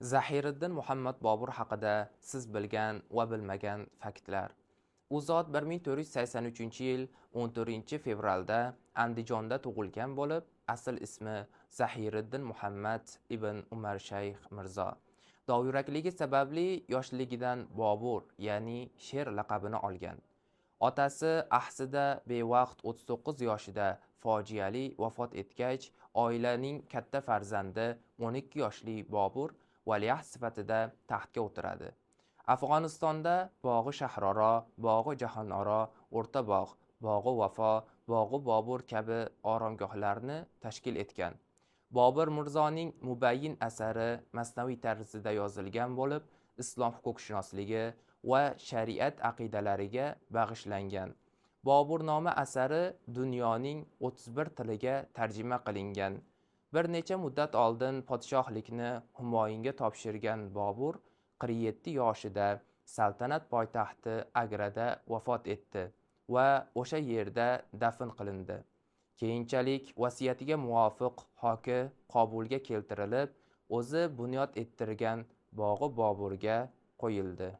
Zahiriddin Muhammad Bobur haqida siz bilgan va bilmagan faktlar. U zot 1483-yil 14-fevralda Andijonda tug'ilgan bo'lib, asl ismi Zahiriddin Muhammad ibn Umar Shayx Mirzo. Dovyurakligi sababli yoshligidan Bobur, ya'ni Sher laqabini olgan. Otasi ahsida bevaqt 39 yoshida fojiali vafot etgach, oilaning katta farzandi 12 yoshli Bobur valiahd sifatida taxtga o'tiradi. Afg'onistonda Bog'i Shahroro, Bog'i Jahonoro, O'rta bog', Bog'i Vafo, Bog'i Bobur kabi oromgohlarni tashkil etgan. Bobur Mirzoning mubayyin asari masnaviy tarzida yozilgan bo'lib, islom huquqshunosligi va shariat aqidalariga bag'ishlangan. Boburnoma asari dunyoning 31 tiliga tarjima qilingan. Bir necha muddat oldin podshohlikni Humoyunga topshirgan Bobur 47 yoshida saltanat poytaxti Agrada vafot etdi va o'sha yerda dafn qilindi. Keyinchalik vasiyatiga muvofiq xoki Qobulga keltirilib, o'zi bunyod ettirgan Bog'i Boburga qo'yildi.